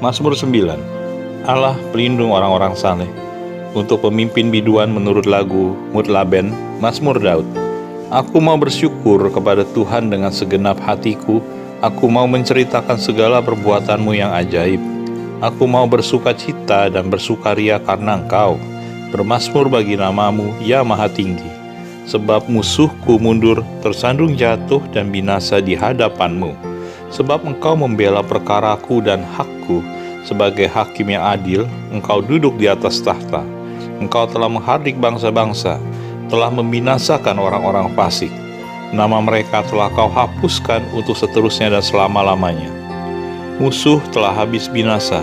Mazmur 9. Allah pelindung orang-orang saleh. Untuk pemimpin biduan menurut lagu Mutlaben, Mazmur Daud. Aku mau bersyukur kepada Tuhan dengan segenap hatiku. Aku mau menceritakan segala perbuatanmu yang ajaib. Aku mau bersukacita dan bersukaria karena Engkau. Bermazmur bagi namamu, ya Maha Tinggi. Sebab musuhku mundur, tersandung jatuh dan binasa di hadapanmu. Sebab Engkau membela perkaraku dan hakku. Sebagai hakim yang adil, Engkau duduk di atas tahta. Engkau telah menghardik bangsa-bangsa, telah membinasakan orang-orang fasik. Nama mereka telah Kau hapuskan untuk seterusnya dan selama-lamanya. Musuh telah habis binasa,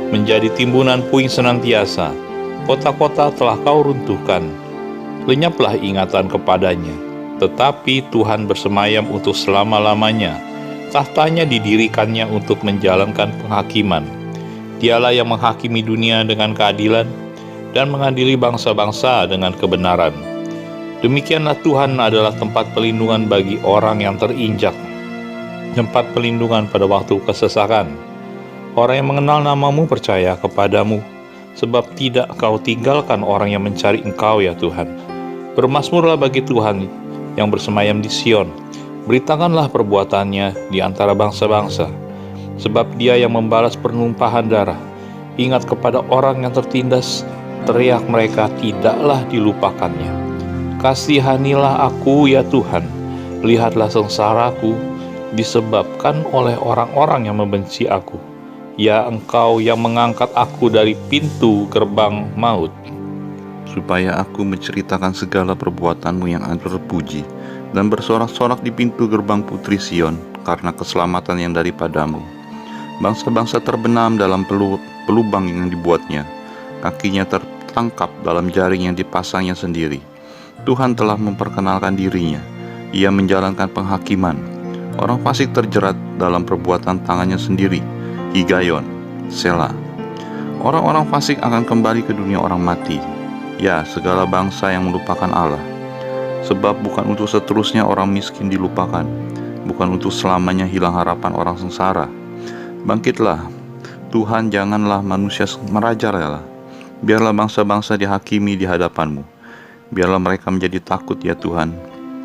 menjadi timbunan puing senantiasa. Kota-kota telah Kau runtuhkan. Lenyaplah ingatan kepadanya. Tetapi Tuhan bersemayam untuk selama-lamanya. Tahtanya didirikannya untuk menjalankan penghakiman. Dialah yang menghakimi dunia dengan keadilan dan mengadili bangsa-bangsa dengan kebenaran. Demikianlah Tuhan adalah tempat pelindungan bagi orang yang terinjak, tempat pelindungan pada waktu kesesakan. Orang yang mengenal namamu percaya kepadamu, sebab tidak Kau tinggalkan orang yang mencari Engkau, ya Tuhan. Bermazmurlah bagi Tuhan yang bersemayam di Sion. Beritakanlah perbuatannya di antara bangsa-bangsa, sebab Dia yang membalas pernumpahan darah. Ingat kepada orang yang tertindas, teriak mereka, tidaklah dilupakannya. Kasihanilah aku, ya Tuhan, lihatlah sengsaraku, disebabkan oleh orang-orang yang membenci aku. Ya Engkau yang mengangkat aku dari pintu gerbang maut, supaya aku menceritakan segala perbuatanmu yang terpuji, dan bersorak-sorak di pintu gerbang putri Sion, karena keselamatan yang daripadamu. Bangsa-bangsa terbenam dalam pelubang yang dibuatnya, kakinya tertangkap dalam jaring yang dipasangnya sendiri. Tuhan telah memperkenalkan dirinya, Ia menjalankan penghakiman. Orang fasik terjerat dalam perbuatan tangannya sendiri. Higayon, Selah. Orang-orang fasik akan kembali ke dunia orang mati, ya segala bangsa yang melupakan Allah. Sebab bukan untuk seterusnya orang miskin dilupakan, bukan untuk selamanya hilang harapan orang sengsara. Bangkitlah, Tuhan, janganlah manusia merajalela. Biarlah bangsa-bangsa dihakimi di hadapanmu. Biarlah mereka menjadi takut, ya Tuhan,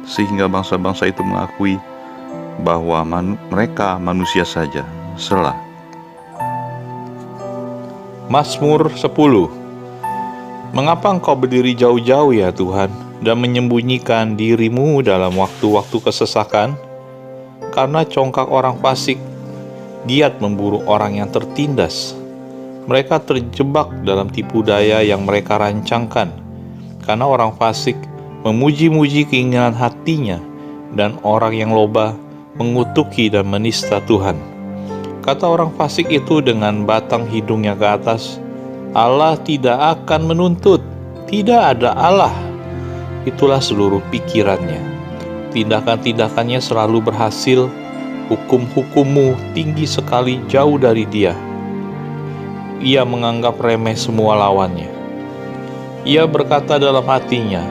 sehingga bangsa-bangsa itu mengakui bahwa mereka manusia saja. Selah. Mazmur 10. Mengapa Engkau berdiri jauh-jauh, ya Tuhan, dan menyembunyikan dirimu dalam waktu-waktu kesesakan? Karena congkak orang fasik giat memburu orang yang tertindas. Mereka terjebak dalam tipu daya yang mereka rancangkan. Karena orang fasik memuji-muji keinginan hatinya, dan orang yang loba mengutuki dan menista Tuhan. Kata orang fasik itu dengan batang hidungnya ke atas, Allah tidak akan menuntut, tidak ada Allah. Itulah seluruh pikirannya. Tindakan-tindakannya selalu berhasil. Hukum-hukummu tinggi sekali jauh dari Dia. Ia menganggap remeh semua lawannya. Ia berkata dalam hatinya,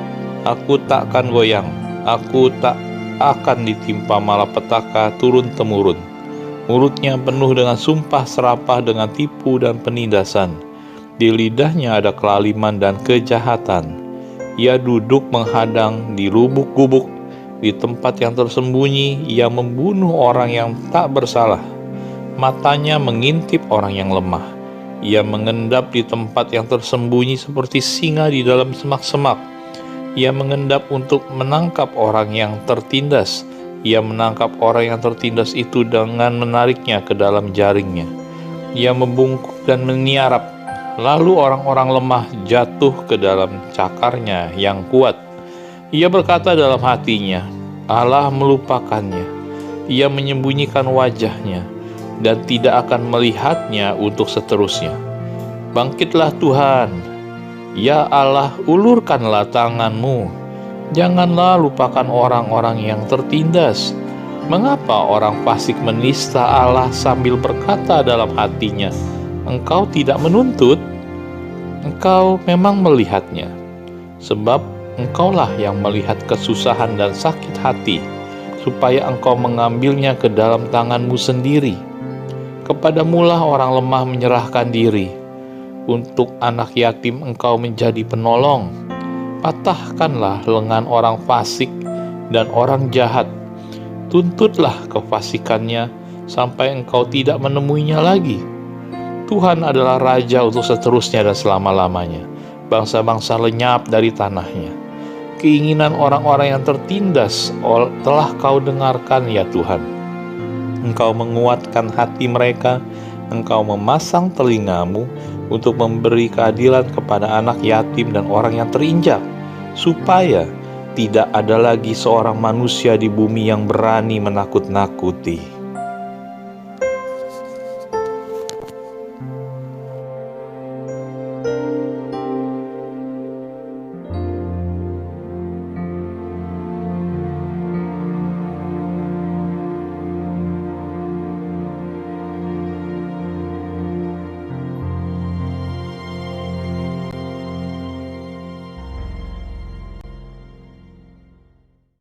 aku takkan goyang, aku tak akan ditimpa malapetaka turun-temurun. Mulutnya penuh dengan sumpah serapah, dengan tipu dan penindasan. Di lidahnya ada kelaliman dan kejahatan. Ia duduk menghadang di lubuk gubuk. Di tempat yang tersembunyi, ia membunuh orang yang tak bersalah. Matanya mengintip orang yang lemah. Ia mengendap di tempat yang tersembunyi seperti singa di dalam semak-semak. Ia mengendap untuk menangkap orang yang tertindas. Ia menangkap orang yang tertindas itu dengan menariknya ke dalam jaringnya. Ia membungkuk dan meniarap. Lalu orang-orang lemah jatuh ke dalam cakarnya yang kuat. Ia berkata dalam hatinya, Allah melupakannya. Ia menyembunyikan wajahnya dan tidak akan melihatnya untuk seterusnya. Bangkitlah Tuhan, ya Allah, ulurkanlah tanganmu. Janganlah lupakan orang-orang yang tertindas. Mengapa orang fasik menista Allah sambil berkata dalam hatinya, Engkau tidak menuntut? Engkau memang melihatnya, sebab Engkaulah yang melihat kesusahan dan sakit hati, supaya Engkau mengambilnya ke dalam tanganmu sendiri. Kepadamulah orang lemah menyerahkan diri. Untuk anak yatim Engkau menjadi penolong. Patahkanlah lengan orang fasik dan orang jahat. Tuntutlah kefasikannya sampai Engkau tidak menemuinya lagi. Tuhan adalah Raja untuk seterusnya dan selama-lamanya. Bangsa-bangsa lenyap dari tanahnya. Keinginan orang-orang yang tertindas telah Kau dengarkan ya Tuhan. Engkau menguatkan hati mereka. Engkau memasang telingamu untuk memberi keadilan kepada anak yatim dan orang yang terinjak, supaya tidak ada lagi seorang manusia di bumi yang berani menakut-nakuti.